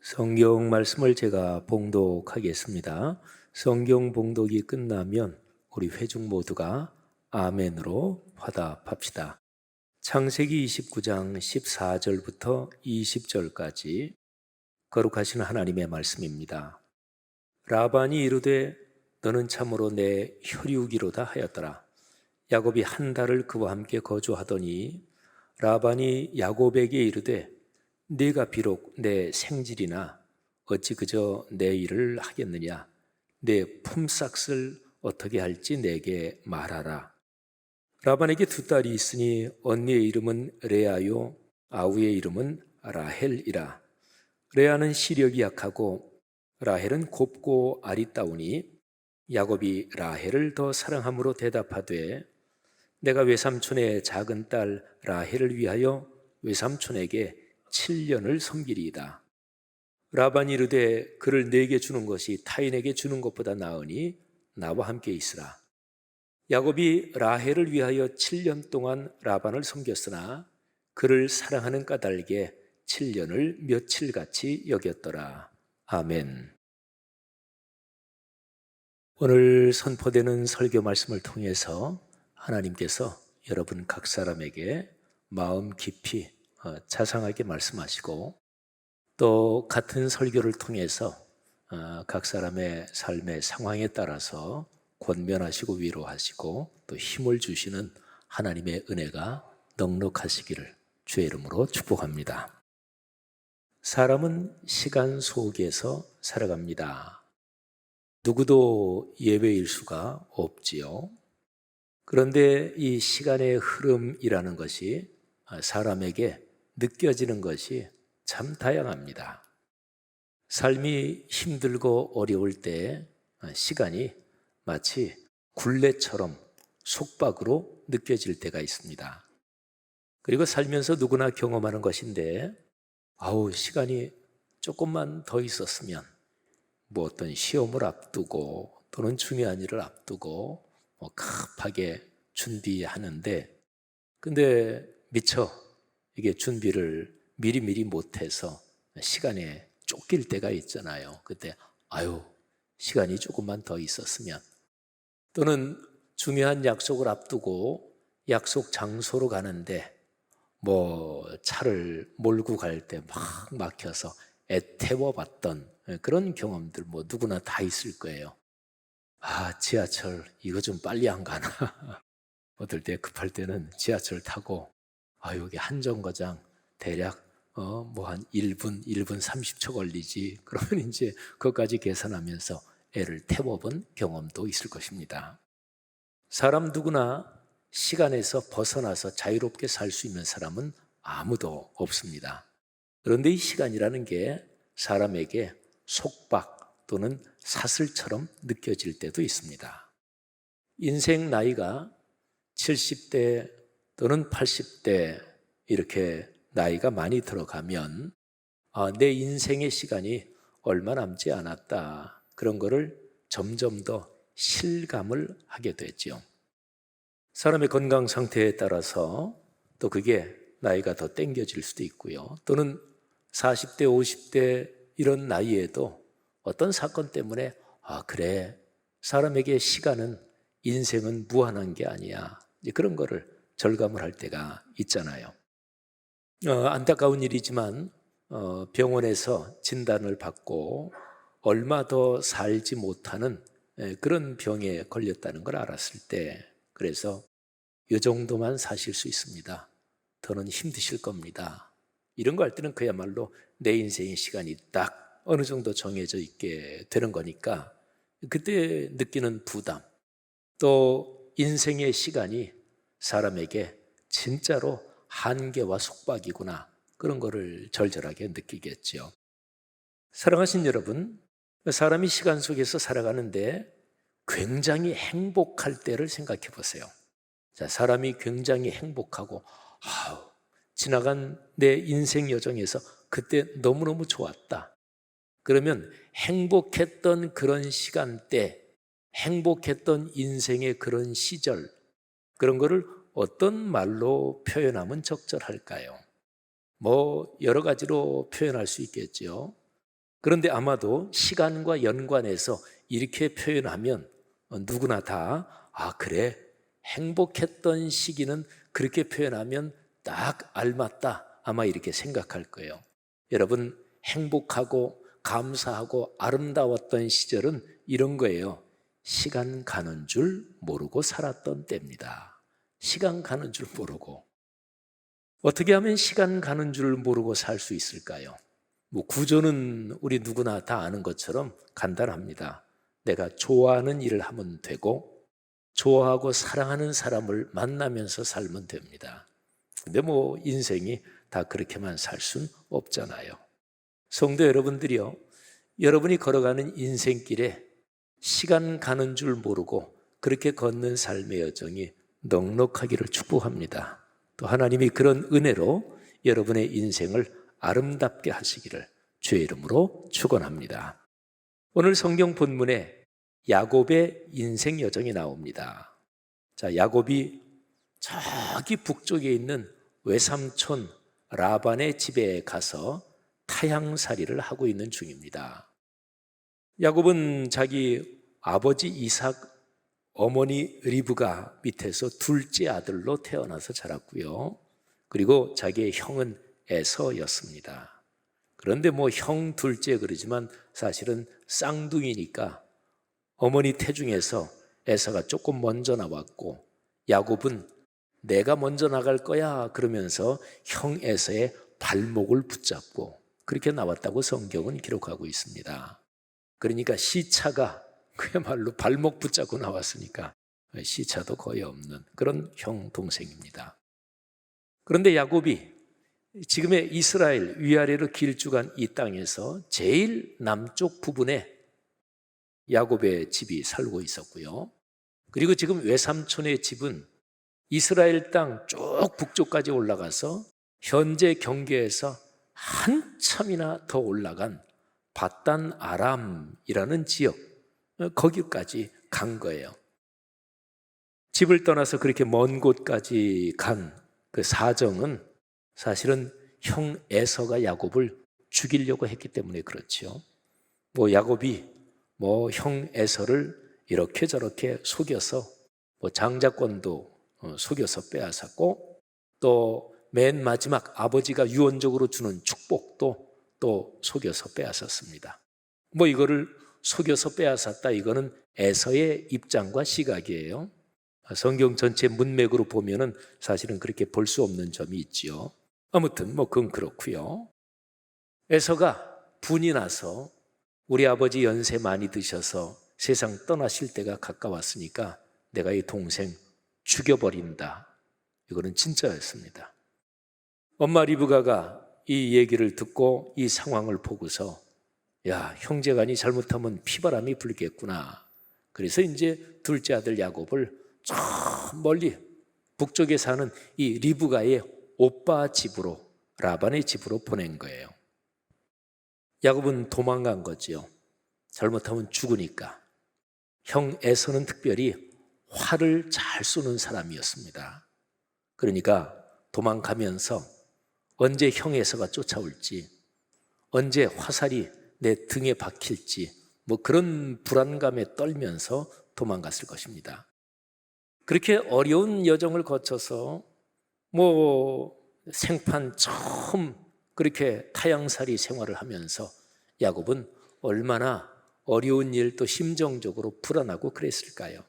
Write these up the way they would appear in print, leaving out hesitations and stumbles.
성경 말씀을 제가 봉독하겠습니다. 성경 봉독이 끝나면 우리 회중 모두가 아멘으로 화답합시다. 창세기 29장 14절부터 20절까지 거룩하신 하나님의 말씀입니다. 라반이 이르되 너는 참으로 내 혈육이로다 하였더라. 야곱이 한 달을 그와 함께 거주하더니 라반이 야곱에게 이르되 네가 비록 내 생질이나 어찌 그저 내 일을 하겠느냐. 내 품삯을 어떻게 할지 내게 말하라. 라반에게 두 딸이 있으니 언니의 이름은 레아요 아우의 이름은 라헬이라. 레아는 시력이 약하고 라헬은 곱고 아리따우니 야곱이 라헬을 더 사랑함으로 대답하되 내가 외삼촌의 작은 딸 라헬을 위하여 외삼촌에게 7년을 섬기리이다. 라반이 이르되 그를 내게 주는 것이 타인에게 주는 것보다 나으니 나와 함께 있으라. 야곱이 라헬을 위하여 7년 동안 라반을 섬겼으나 그를 사랑하는 까닭에 7년을 며칠같이 여겼더라. 아멘. 오늘 선포되는 설교 말씀을 통해서 하나님께서 여러분 각 사람에게 마음 깊이 자상하게 말씀하시고 또 같은 설교를 통해서 각 사람의 삶의 상황에 따라서 권면하시고 위로하시고 또 힘을 주시는 하나님의 은혜가 넉넉하시기를 주의 이름으로 축복합니다. 사람은 시간 속에서 살아갑니다. 누구도 예외일 수가 없지요. 그런데 이 시간의 흐름이라는 것이 사람에게 느껴지는 것이 참 다양합니다. 삶이 힘들고 어려울 때 시간이 마치 굴레처럼 속박으로 느껴질 때가 있습니다. 그리고 살면서 누구나 경험하는 것인데 시간이 조금만 더 있었으면 뭐 어떤 시험을 앞두고 또는 중요한 일을 앞두고 급하게 준비하는데 근데 미처 이게 준비를 미리미리 못해서 시간에 쫓길 때가 있잖아요. 그때 시간이 조금만 더 있었으면 또는 중요한 약속을 앞두고 약속 장소로 가는데 차를 몰고 갈 때 막 막혀서 애태워봤던 그런 경험들 누구나 다 있을 거예요. 지하철 이거 좀 빨리 안 가나. 어떨 때 급할 때는 지하철 타고 여기 한 정거장 대략 한 1분 30초 걸리지. 그러면 이제 그것까지 계산하면서 애를 태워본 경험도 있을 것입니다. 사람 누구나 시간에서 벗어나서 자유롭게 살 수 있는 사람은 아무도 없습니다. 그런데 이 시간이라는 게 사람에게 속박 또는 사슬처럼 느껴질 때도 있습니다. 인생 나이가 70대 또는 80대 이렇게 나이가 많이 들어가면 내 인생의 시간이 얼마 남지 않았다. 그런 거를 점점 더 실감을 하게 되죠. 사람의 건강 상태에 따라서 또 그게 나이가 더 땡겨질 수도 있고요. 또는 40대, 50대 이런 나이에도 어떤 사건 때문에 그래, 사람에게 시간은 인생은 무한한 게 아니야. 그런 거를 절감을 할 때가 있잖아요. 안타까운 일이지만 병원에서 진단을 받고 얼마 더 살지 못하는 그런 병에 걸렸다는 걸 알았을 때 그래서 이 정도만 사실 수 있습니다. 더는 힘드실 겁니다. 이런 거 할 때는 그야말로 내 인생의 시간이 딱 어느 정도 정해져 있게 되는 거니까 그때 느끼는 부담 또 인생의 시간이 사람에게 진짜로 한계와 속박이구나 그런 거를 절절하게 느끼겠죠. 사랑하신 여러분, 사람이 시간 속에서 살아가는데 굉장히 행복할 때를 생각해 보세요. 자, 사람이 굉장히 행복하고 지나간 내 인생 여정에서 그때 너무너무 좋았다. 그러면 행복했던 그런 시간대, 행복했던 인생의 그런 시절, 그런 거를 어떤 말로 표현하면 적절할까요? 여러 가지로 표현할 수 있겠죠. 그런데 아마도 시간과 연관해서 이렇게 표현하면 누구나 다 그래, 행복했던 시기는 그렇게 표현하면 딱 알맞다, 아마 이렇게 생각할 거예요. 여러분, 행복하고 감사하고 아름다웠던 시절은 이런 거예요. 시간 가는 줄 모르고 살았던 때입니다. 시간 가는 줄 모르고. 어떻게 하면 시간 가는 줄 모르고 살 수 있을까요? 구조는 우리 누구나 다 아는 것처럼 간단합니다. 내가 좋아하는 일을 하면 되고 좋아하고 사랑하는 사람을 만나면서 살면 됩니다. 근데 인생이 다 그렇게만 살 순 없잖아요. 성도 여러분들이요, 여러분이 걸어가는 인생길에 시간 가는 줄 모르고 그렇게 걷는 삶의 여정이 넉넉하기를 축복합니다. 또 하나님이 그런 은혜로 여러분의 인생을 아름답게 하시기를 주의 이름으로 축원합니다. 오늘 성경 본문에 야곱의 인생 여정이 나옵니다. 자, 야곱이 저기 북쪽에 있는 외삼촌 라반의 집에 가서 타향살이를 하고 있는 중입니다. 야곱은 자기 아버지 이삭, 어머니 리브가 밑에서 둘째 아들로 태어나서 자랐고요. 그리고 자기의 형은 에서였습니다. 그런데 형 둘째 그러지만 사실은 쌍둥이니까 어머니 태중에서 에서가 조금 먼저 나왔고, 야곱은 내가 먼저 나갈 거야 그러면서 형 에서의 발목을 붙잡고 그렇게 나왔다고 성경은 기록하고 있습니다. 그러니까 시차가 그야말로 발목 붙잡고 나왔으니까 시차도 거의 없는 그런 형 동생입니다. 그런데 야곱이 지금의 이스라엘 위아래로 길쭉한 이 땅에서 제일 남쪽 부분에 야곱의 집이 살고 있었고요. 그리고 지금 외삼촌의 집은 이스라엘 땅 쭉 북쪽까지 올라가서 현재 경계에서 한참이나 더 올라간 밧단 아람이라는 지역, 거기까지 간 거예요. 집을 떠나서 그렇게 먼 곳까지 간 그 사정은 사실은 형 에서가 야곱을 죽이려고 했기 때문에 그렇죠. 야곱이 형 에서를 이렇게 저렇게 속여서 장자권도 속여서 빼앗았고, 또 맨 마지막 아버지가 유언적으로 주는 축복도 또 속여서 빼앗았습니다. 이거를 속여서 빼앗았다, 이거는 에서의 입장과 시각이에요. 성경 전체 문맥으로 보면은 사실은 그렇게 볼 수 없는 점이 있지요. 아무튼 그건 그렇고요. 에서가 분이 나서 우리 아버지 연세 많이 드셔서 세상 떠나실 때가 가까웠으니까 내가 이 동생 죽여버린다, 이거는 진짜였습니다. 엄마 리브가가 이 얘기를 듣고 이 상황을 보고서 야, 형제간이 잘못하면 피바람이 불겠구나. 그래서 이제 둘째 아들 야곱을 저 멀리 북쪽에 사는 이 리브가의 오빠 집으로, 라반의 집으로 보낸 거예요. 야곱은 도망간 거지요. 잘못하면 죽으니까. 형 에서는 특별히 활을 잘 쏘는 사람이었습니다. 그러니까 도망가면서 언제 형 에서가 쫓아올지, 언제 화살이 내 등에 박힐지 그런 불안감에 떨면서 도망갔을 것입니다. 그렇게 어려운 여정을 거쳐서 생판 처음 그렇게 타향살이 생활을 하면서 야곱은 얼마나 어려운 일, 또 심정적으로 불안하고 그랬을까요?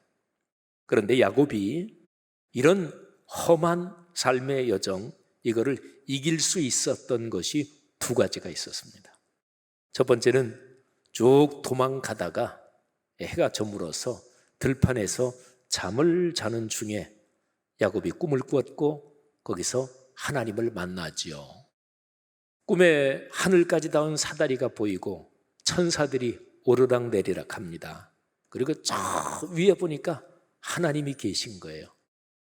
그런데 야곱이 이런 험한 삶의 여정, 이거를 이길 수 있었던 것이 두 가지가 있었습니다. 첫 번째는 쭉 도망가다가 해가 저물어서 들판에서 잠을 자는 중에 야곱이 꿈을 꾸었고 거기서 하나님을 만나지요. 꿈에 하늘까지 닿은 사다리가 보이고 천사들이 오르락내리락 합니다. 그리고 저 위에 보니까 하나님이 계신 거예요.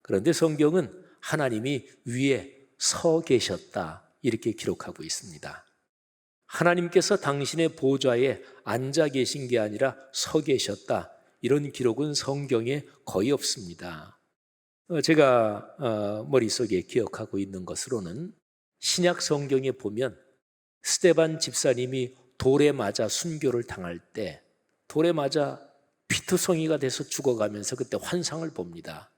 그런데 성경은 하나님이 위에 서 계셨다, 이렇게 기록하고 있습니다. 하나님께서 당신의 보좌에 앉아 계신 게 아니라 서 계셨다, 이런 기록은 성경에 거의 없습니다. 제가 머릿속에 기억하고 있는 것으로는 신약 성경에 보면 스데반 집사님이 돌에 맞아 순교를 당할 때 돌에 맞아 피투성이가 돼서 죽어가면서 그때 환상을 봅니다.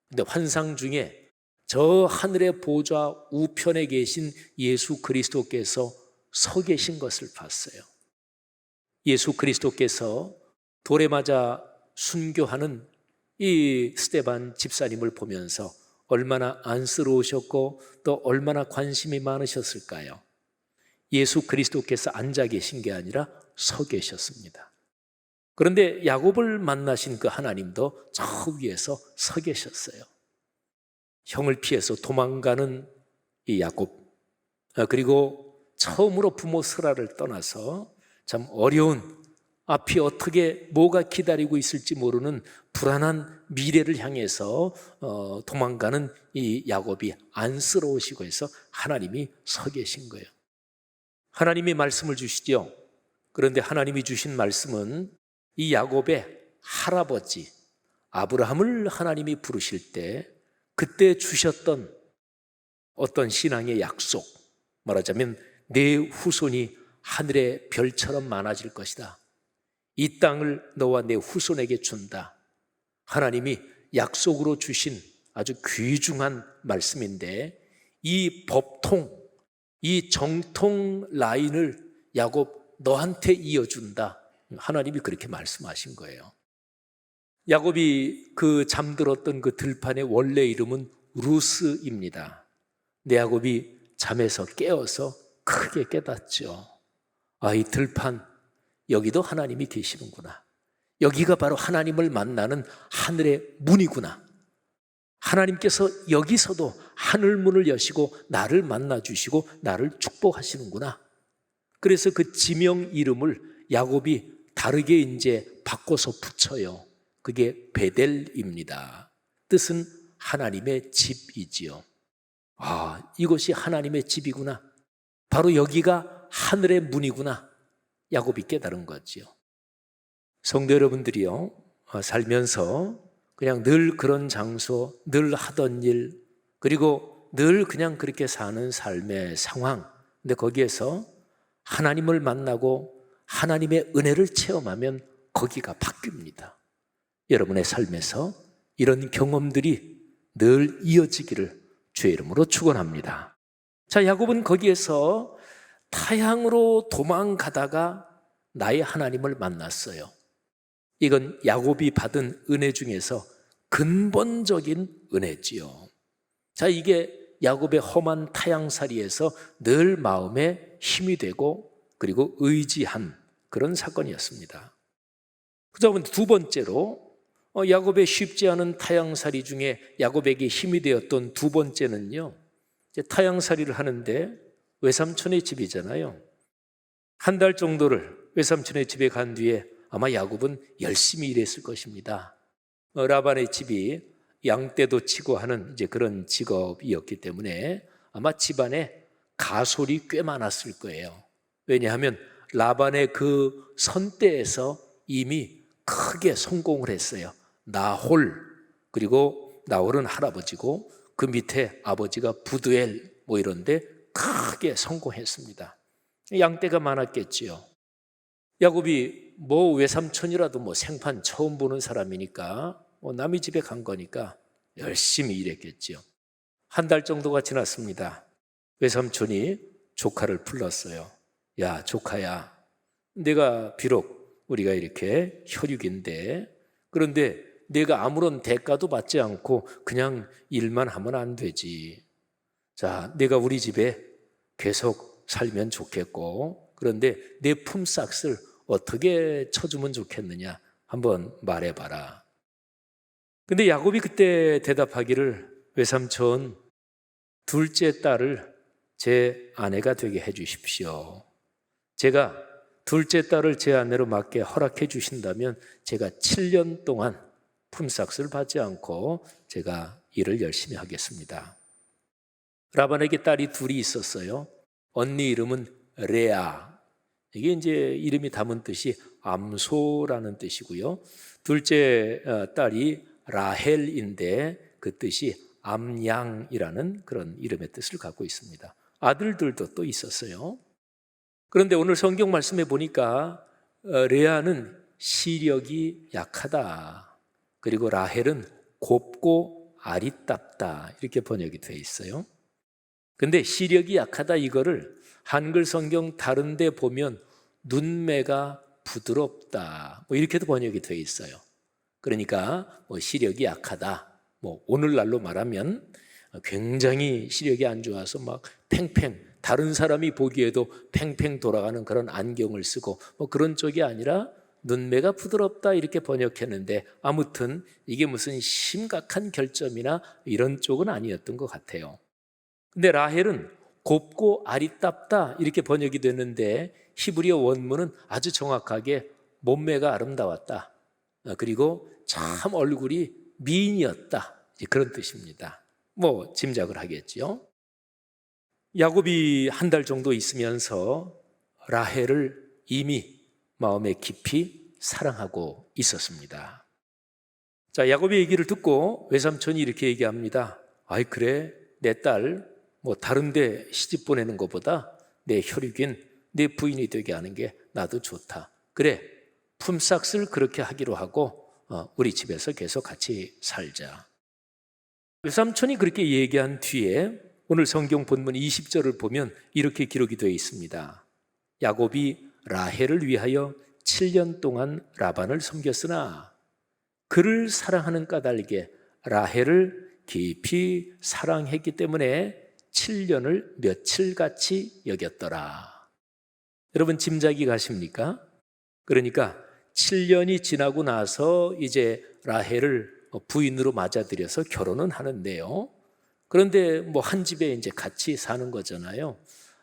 근데 환상 중에 저 하늘의 보좌 우편에 계신 예수 그리스도께서 서 계신 것을 봤어요. 예수 그리스도께서 돌에 맞아 순교하는 이 스데반 집사님을 보면서 얼마나 안쓰러우셨고 또 얼마나 관심이 많으셨을까요? 예수 그리스도께서 앉아 계신 게 아니라 서 계셨습니다. 그런데 야곱을 만나신 그 하나님도 저 위에서 서 계셨어요. 형을 피해서 도망가는 이 야곱, 그리고 처음으로 부모 스라를 떠나서 참 어려운, 앞이 어떻게 뭐가 기다리고 있을지 모르는 불안한 미래를 향해서 도망가는 이 야곱이 안쓰러우시고 해서 하나님이 서 계신 거예요. 하나님이 말씀을 주시죠. 그런데 하나님이 주신 말씀은 이 야곱의 할아버지 아브라함을 하나님이 부르실 때 그때 주셨던 어떤 신앙의 약속, 말하자면 내 후손이 하늘의 별처럼 많아질 것이다. 이 땅을 너와 내 후손에게 준다. 하나님이 약속으로 주신 아주 귀중한 말씀인데 이 법통, 이 정통 라인을 야곱 너한테 이어준다. 하나님이 그렇게 말씀하신 거예요. 야곱이 그 잠들었던 그 들판의 원래 이름은 루스입니다. 근데 야곱이 잠에서 깨어서 크게 깨닫죠. 아, 이 들판, 여기도 하나님이 계시는구나. 여기가 바로 하나님을 만나는 하늘의 문이구나. 하나님께서 여기서도 하늘문을 여시고 나를 만나주시고 나를 축복하시는구나. 그래서 그 지명 이름을 야곱이 다르게 이제 바꿔서 붙여요. 그게 베델입니다. 뜻은 하나님의 집이지요. 아, 이것이 하나님의 집이구나. 바로 여기가 하늘의 문이구나. 야곱이 깨달은 거지요. 성도 여러분들이요, 살면서 그냥 늘 그런 장소, 늘 하던 일, 그리고 늘 그냥 그렇게 사는 삶의 상황. 근데 거기에서 하나님을 만나고 하나님의 은혜를 체험하면 거기가 바뀝니다. 여러분의 삶에서 이런 경험들이 늘 이어지기를 주의 이름으로 축원합니다. 자, 야곱은 거기에서 타향으로 도망가다가 나의 하나님을 만났어요. 이건 야곱이 받은 은혜 중에서 근본적인 은혜지요. 자, 이게 야곱의 험한 타향살이에서 늘 마음에 힘이 되고 그리고 의지한 그런 사건이었습니다. 그다음에 두 번째로 야곱의 쉽지 않은 타향살이 중에 야곱에게 힘이 되었던 두 번째는요, 타향살이를 하는데 외삼촌의 집이잖아요. 한 달 정도를 외삼촌의 집에 간 뒤에 아마 야곱은 열심히 일했을 것입니다. 라반의 집이 양떼도 치고 하는 이제 그런 직업이었기 때문에 아마 집안에 가솔이 꽤 많았을 거예요. 왜냐하면 라반의 그 선대에서 이미 크게 성공을 했어요. 나홀, 그리고 나홀은 할아버지고 그 밑에 아버지가 부두엘 뭐 이런데 크게 성공했습니다. 양떼가 많았겠지요. 야곱이 뭐 외삼촌이라도 뭐 생판 처음 보는 사람이니까 뭐 남의 집에 간 거니까 열심히 일했겠지요. 한 달 정도가 지났습니다. 외삼촌이 조카를 불렀어요. 야, 조카야, 내가 비록 우리가 이렇게 혈육인데 그런데 내가 아무런 대가도 받지 않고 그냥 일만 하면 안 되지. 자, 내가 우리 집에 계속 살면 좋겠고 그런데 내 품삯을 어떻게 쳐주면 좋겠느냐 한번 말해봐라. 근데 야곱이 그때 대답하기를 외삼촌, 둘째 딸을 제 아내가 되게 해주십시오. 제가 둘째 딸을 제 아내로 맡게 허락해 주신다면 제가 7년 동안 품삯을 받지 않고 제가 일을 열심히 하겠습니다. 라반에게 딸이 둘이 있었어요. 언니 이름은 레아. 이게 이제 이름이 담은 뜻이 암소라는 뜻이고요. 둘째 딸이 라헬인데 그 뜻이 암양이라는 그런 이름의 뜻을 갖고 있습니다. 아들들도 또 있었어요. 그런데 오늘 성경 말씀에 보니까 레아는 시력이 약하다. 그리고 라헬은 곱고 아리답다. 이렇게 번역이 되어 있어요. 근데 시력이 약하다 이거를 한글 성경 다른 데 보면 눈매가 부드럽다. 이렇게도 번역이 되어 있어요. 그러니까 시력이 약하다. 오늘날로 말하면 굉장히 시력이 안 좋아서 막 팽팽, 다른 사람이 보기에도 팽팽 돌아가는 그런 안경을 쓰고 그런 쪽이 아니라 눈매가 부드럽다 이렇게 번역했는데 아무튼 이게 무슨 심각한 결점이나 이런 쪽은 아니었던 것 같아요. 근데 라헬은 곱고 아리답다 이렇게 번역이 됐는데 히브리어 원문은 아주 정확하게 몸매가 아름다웠다. 그리고 참 얼굴이 미인이었다. 그런 뜻입니다. 짐작을 하겠죠. 야곱이 한 달 정도 있으면서 라헬을 이미 마음에 깊이 사랑하고 있었습니다. 자, 야곱의 얘기를 듣고 외삼촌이 이렇게 얘기합니다. 아이 그래, 내 딸 다른 데 시집 보내는 것보다 내 혈육인 내 부인이 되게 하는 게 나도 좋다. 그래, 품삯을 그렇게 하기로 하고 우리 집에서 계속 같이 살자. 외삼촌이 그렇게 얘기한 뒤에 오늘 성경 본문 20절을 보면 이렇게 기록이 되어 있습니다. 야곱이 라헬을 위하여 7년 동안 라반을 섬겼으나 그를 사랑하는 까닭에 라헬을 깊이 사랑했기 때문에 7년을 며칠같이 여겼더라. 여러분 짐작이 가십니까? 그러니까 7년이 지나고 나서 이제 라헬을 부인으로 맞아들여서 결혼은 하는데요. 그런데 한 집에 이제 같이 사는 거잖아요.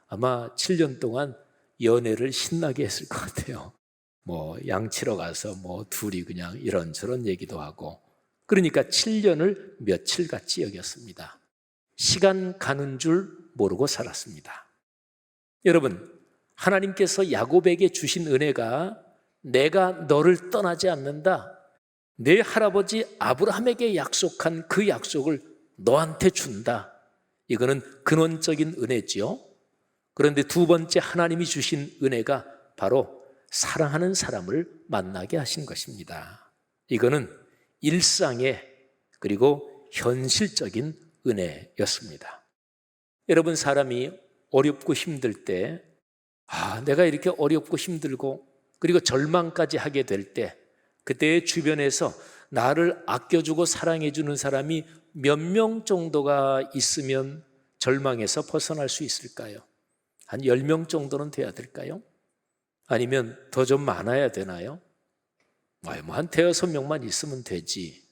아마 7년 동안 연애를 신나게 했을 것 같아요. 양치러 가서 둘이 그냥 이런저런 얘기도 하고. 그러니까 7년을 며칠같이 여겼습니다. 시간 가는 줄 모르고 살았습니다. 여러분, 하나님께서 야곱에게 주신 은혜가 내가 너를 떠나지 않는다. 내 할아버지 아브라함에게 약속한 그 약속을 너한테 준다. 이거는 근원적인 은혜지요. 그런데 두 번째 하나님이 주신 은혜가 바로 사랑하는 사람을 만나게 하신 것입니다. 이거는 일상의 그리고 현실적인 은혜였습니다. 여러분, 사람이 어렵고 힘들 때 내가 이렇게 어렵고 힘들고 그리고 절망까지 하게 될 때 그때 주변에서 나를 아껴주고 사랑해주는 사람이 몇 명 정도가 있으면 절망에서 벗어날 수 있을까요? 한 10명 정도는 돼야 될까요? 아니면 더 좀 많아야 되나요? 한 대여섯 명만 있으면 되지.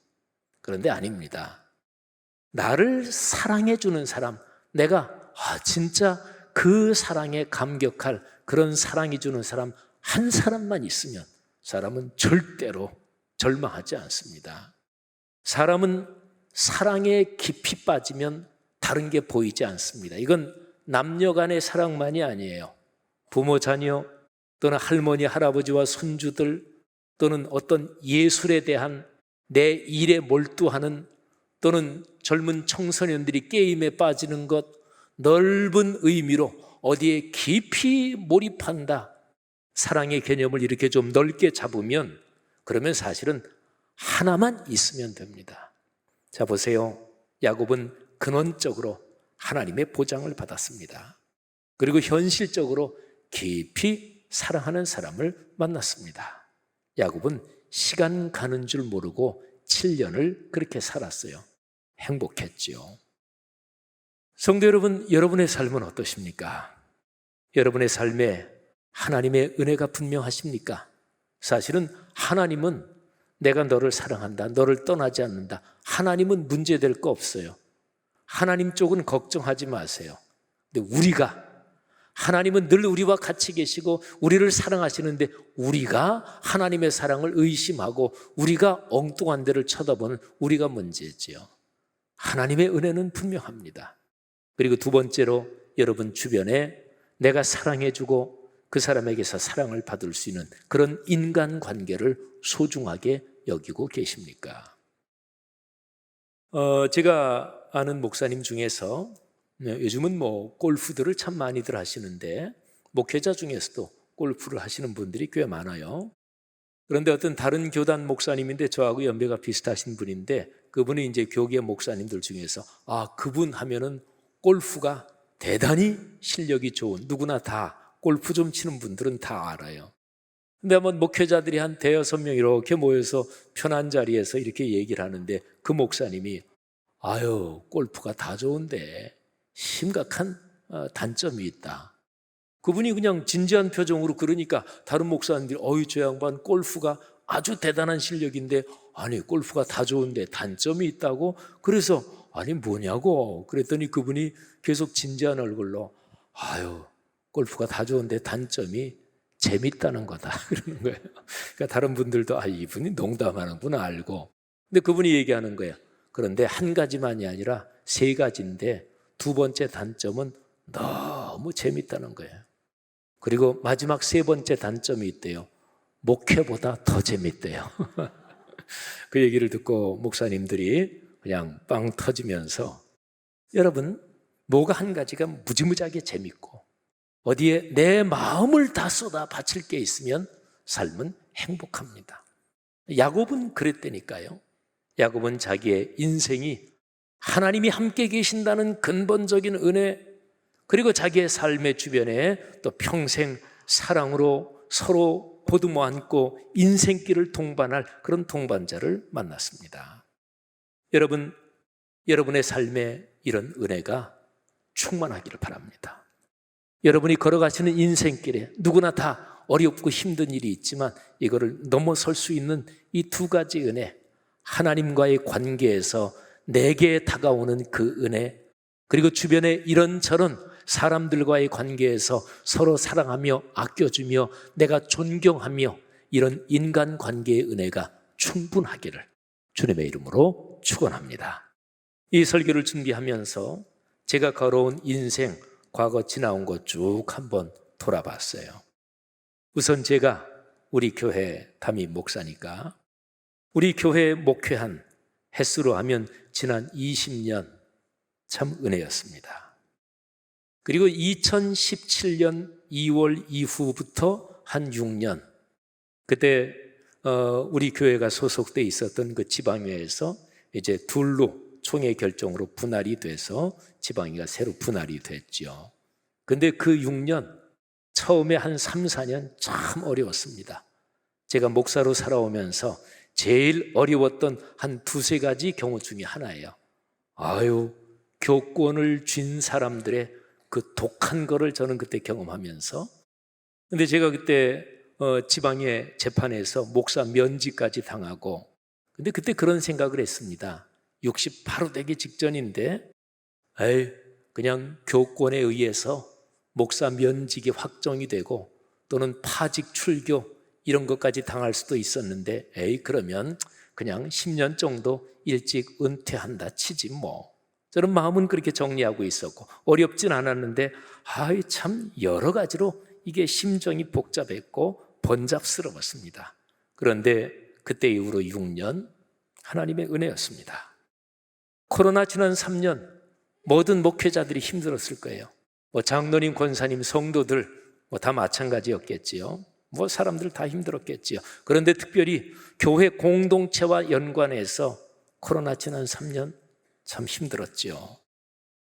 그런데 아닙니다. 나를 사랑해주는 사람, 내가 진짜 그 사랑에 감격할 그런 사랑해주는 사람 한 사람만 있으면 사람은 절대로 절망하지 않습니다. 사람은 사랑에 깊이 빠지면 다른 게 보이지 않습니다. 이건 남녀 간의 사랑만이 아니에요. 부모, 자녀 또는 할머니, 할아버지와 손주들 또는 어떤 예술에 대한 내 일에 몰두하는 또는 젊은 청소년들이 게임에 빠지는 것, 넓은 의미로 어디에 깊이 몰입한다. 사랑의 개념을 이렇게 좀 넓게 잡으면 그러면 사실은 하나만 있으면 됩니다. 자, 보세요. 야곱은 근원적으로 하나님의 보장을 받았습니다. 그리고 현실적으로 깊이 사랑하는 사람을 만났습니다. 야곱은 시간 가는 줄 모르고 7년을 그렇게 살았어요. 행복했죠. 성도 여러분, 여러분의 삶은 어떠십니까? 여러분의 삶에 하나님의 은혜가 분명하십니까? 사실은 하나님은 내가 너를 사랑한다, 너를 떠나지 않는다. 하나님은 문제될 거 없어요. 하나님 쪽은 걱정하지 마세요. 근데 우리가, 하나님은 늘 우리와 같이 계시고 우리를 사랑하시는데 우리가 하나님의 사랑을 의심하고 우리가 엉뚱한 데를 쳐다보는 우리가 문제지요. 하나님의 은혜는 분명합니다. 그리고 두 번째로 여러분 주변에 내가 사랑해주고 그 사람에게서 사랑을 받을 수 있는 그런 인간관계를 소중하게 여기고 계십니까? 제가 아는 목사님 중에서 요즘은 골프들을 참 많이들 하시는데 목회자 중에서도 골프를 하시는 분들이 꽤 많아요. 그런데 어떤 다른 교단 목사님인데 저하고 연배가 비슷하신 분인데 그분이 이제 교계 목사님들 중에서 그분 하면은 골프가 대단히 실력이 좋은, 누구나 다 골프 좀 치는 분들은 다 알아요. 근데 한번 목회자들이 한 대여섯 명 이렇게 모여서 편한 자리에서 이렇게 얘기를 하는데 그 목사님이 골프가 다 좋은데 심각한 단점이 있다. 그분이 그냥 진지한 표정으로 그러니까 다른 목사님들이 저 양반 골프가 아주 대단한 실력인데 골프가 다 좋은데 단점이 있다고? 그래서 뭐냐고 그랬더니 그분이 계속 진지한 얼굴로 골프가 다 좋은데 단점이 재밌다는 거다 그러는 거예요. 그러니까 다른 분들도 이분이 농담하는구나 알고. 근데 그분이 얘기하는 거예요. 그런데 한 가지만이 아니라 세 가지인데 두 번째 단점은 너무 재밌다는 거예요. 그리고 마지막 세 번째 단점이 있대요. 목회보다 더 재밌대요. 그 얘기를 듣고 목사님들이 그냥 빵 터지면서 여러분 뭐가 한 가지가 무지무지하게 재밌고 어디에 내 마음을 다 쏟아 바칠 게 있으면 삶은 행복합니다. 야곱은 그랬다니까요. 야곱은 자기의 인생이 하나님이 함께 계신다는 근본적인 은혜 그리고 자기의 삶의 주변에 또 평생 사랑으로 서로 보듬어 안고 인생길을 동반할 그런 동반자를 만났습니다. 여러분, 여러분의 삶에 이런 은혜가 충만하기를 바랍니다. 여러분이 걸어가시는 인생길에 누구나 다 어렵고 힘든 일이 있지만 이거를 넘어설 수 있는 이 두 가지 은혜, 하나님과의 관계에서 내게 다가오는 그 은혜, 그리고 주변에 이런저런 사람들과의 관계에서 서로 사랑하며 아껴주며 내가 존경하며 이런 인간관계의 은혜가 충분하기를 주님의 이름으로 축원합니다. 이 설교를 준비하면서 제가 걸어온 인생, 과거 지나온 것 쭉 한번 돌아봤어요. 우선 제가 우리 교회 담임 목사니까 우리 교회에 목회한 횟수로 하면 지난 20년 참 은혜였습니다. 그리고 2017년 2월 이후부터 한 6년 그때 우리 교회가 소속돼 있었던 그 지방회에서 이제 둘로 총회 결정으로 분할이 돼서 지방회가 새로 분할이 됐죠. 근데 그 6년 처음에 한 3, 4년 참 어려웠습니다. 제가 목사로 살아오면서 제일 어려웠던 한 두세 가지 경우 중에 하나예요. 교권을 쥔 사람들의 그 독한 거를 저는 그때 경험하면서 근데 제가 그때 지방의 재판에서 목사 면직까지 당하고 근데 그때 그런 생각을 했습니다. 68호 되기 직전인데 그냥 교권에 의해서 목사 면직이 확정이 되고 또는 파직 출교 이런 것까지 당할 수도 있었는데 그러면 그냥 10년 정도 일찍 은퇴한다 치지 뭐. 저는 마음은 그렇게 정리하고 있었고 어렵진 않았는데 참 여러 가지로 이게 심정이 복잡했고 번잡스러웠습니다. 그런데 그때 이후로 6년 하나님의 은혜였습니다. 코로나 지난 3년 모든 목회자들이 힘들었을 거예요. 장로님, 권사님, 성도들 다 마찬가지였겠지요. 사람들 다 힘들었겠지요. 그런데 특별히 교회 공동체와 연관해서 코로나 지난 3년 참 힘들었죠.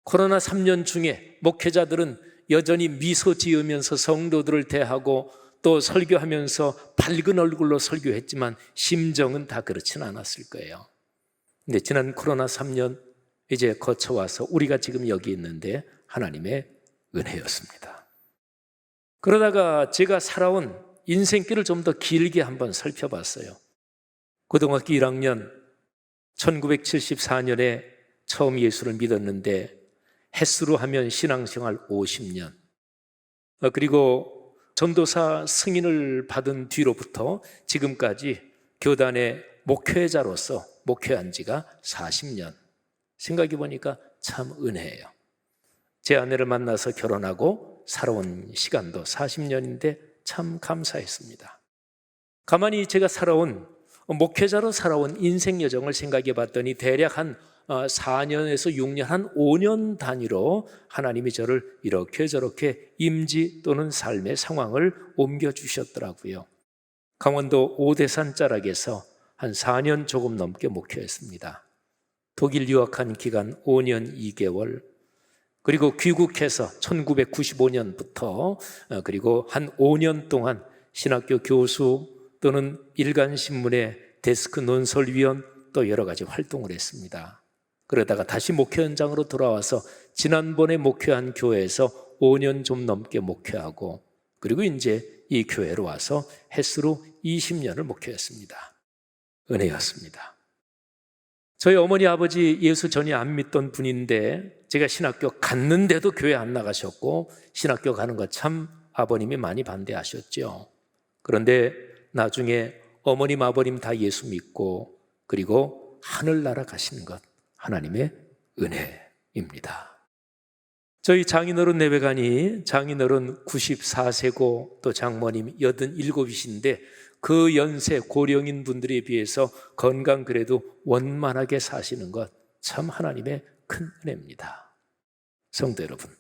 코로나 3년 중에 목회자들은 여전히 미소 지으면서 성도들을 대하고 또 설교하면서 밝은 얼굴로 설교했지만 심정은 다 그렇진 않았을 거예요. 근데 지난 코로나 3년 이제 거쳐와서 우리가 지금 여기 있는데 하나님의 은혜였습니다. 그러다가 제가 살아온 인생길을 좀 더 길게 한번 살펴봤어요. 고등학교 1학년 1974년에 처음 예수를 믿었는데 횟수로 하면 신앙생활 50년 그리고 전도사 승인을 받은 뒤로부터 지금까지 교단의 목회자로서 목회한 지가 40년 생각해 보니까 참 은혜예요. 제 아내를 만나서 결혼하고 살아온 시간도 40년인데 참 감사했습니다. 가만히 제가 살아온 목회자로 살아온 인생 여정을 생각해 봤더니 대략 한 4년에서 6년, 한 5년 단위로 하나님이 저를 이렇게 저렇게 임지 또는 삶의 상황을 옮겨주셨더라고요. 강원도 오대산 자락에서 한 4년 조금 넘게 목회했습니다. 독일 유학한 기간 5년 2개월, 그리고 귀국해서 1995년부터 그리고 한 5년 동안 신학교 교수 또는 일간신문의 데스크 논설위원 또 여러 가지 활동을 했습니다. 그러다가 다시 목회 현장으로 돌아와서 지난번에 목회한 교회에서 5년 좀 넘게 목회하고, 그리고 이제 이 교회로 와서 햇수로 20년을 목회했습니다. 은혜였습니다. 저희 어머니 아버지 예수 전혀 안 믿던 분인데 제가 신학교 갔는데도 교회 안 나가셨고, 신학교 가는 거 참 아버님이 많이 반대하셨죠. 그런데 나중에 어머님 아버님 다 예수 믿고 그리고 하늘나라 가시는 것 하나님의 은혜입니다. 저희 장인어른 내외간이 장인어른 94세고 또 장모님 87이신데 그 연세 고령인 분들에 비해서 건강 그래도 원만하게 사시는 것 참 하나님의 큰 은혜입니다. 성도 여러분,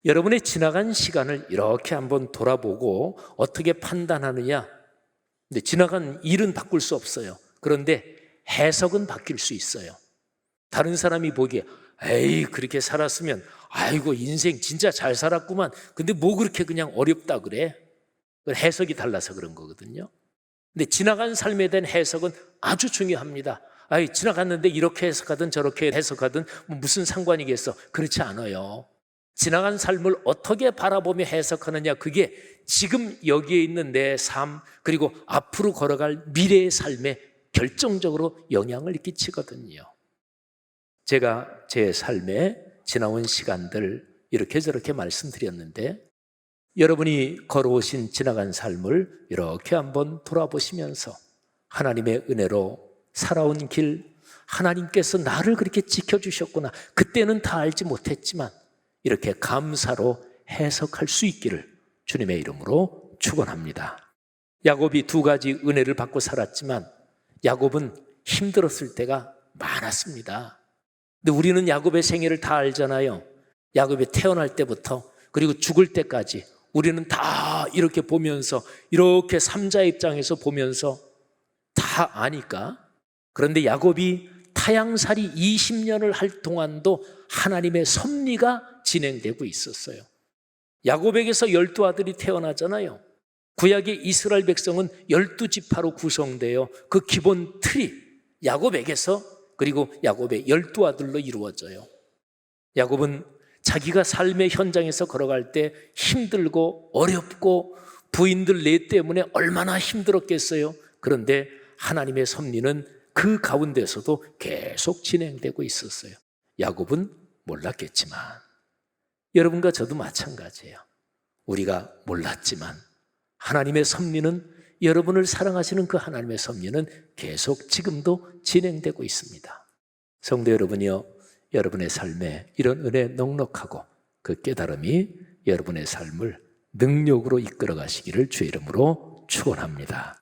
여러분의 지나간 시간을 이렇게 한번 돌아보고 어떻게 판단하느냐. 근데 지나간 일은 바꿀 수 없어요. 그런데 해석은 바뀔 수 있어요. 다른 사람이 보기에 에이 그렇게 살았으면 아이고 인생 진짜 잘 살았구만. 근데 뭐 그렇게 그냥 어렵다 그래? 해석이 달라서 그런 거거든요. 근데 지나간 삶에 대한 해석은 아주 중요합니다. 아이 지나갔는데 이렇게 해석하든 저렇게 해석하든 무슨 상관이겠어? 그렇지 않아요. 지나간 삶을 어떻게 바라보며 해석하느냐, 그게 지금 여기에 있는 내 삶 그리고 앞으로 걸어갈 미래의 삶에 결정적으로 영향을 끼치거든요. 제가 제 삶에 지나온 시간들 이렇게 저렇게 말씀드렸는데 여러분이 걸어오신 지나간 삶을 이렇게 한번 돌아보시면서 하나님의 은혜로 살아온 길, 하나님께서 나를 그렇게 지켜주셨구나, 그때는 다 알지 못했지만 이렇게 감사로 해석할 수 있기를 주님의 이름으로 축원합니다. 야곱이 2가지 은혜를 받고 살았지만 야곱은 힘들었을 때가 많았습니다. 근데 우리는 야곱의 생애를 다 알잖아요. 야곱이 태어날 때부터 그리고 죽을 때까지 우리는 다 이렇게 보면서, 이렇게 삼자 입장에서 보면서 다 아니까. 그런데 야곱이 타향살이 20년을 할 동안도 하나님의 섭리가 진행되고 있었어요. 야곱에게서 12아들이 태어나잖아요. 구약의 이스라엘 백성은 12지파로 구성되어 그 기본 틀이 야곱에게서 그리고 야곱의 12아들로 이루어져요. 야곱은 자기가 삶의 현장에서 걸어갈 때 힘들고 어렵고 부인들 내 때문에 얼마나 힘들었겠어요. 그런데 하나님의 섭리는 그 가운데서도 계속 진행되고 있었어요. 야곱은 몰랐겠지만 여러분과 저도 마찬가지예요. 우리가 몰랐지만 하나님의 섭리는, 여러분을 사랑하시는 그 하나님의 섭리는 계속 지금도 진행되고 있습니다. 성도 여러분이요, 여러분의 삶에 이런 은혜 넉넉하고 그 깨달음이 여러분의 삶을 능력으로 이끌어 가시기를 주의 이름으로 축원합니다.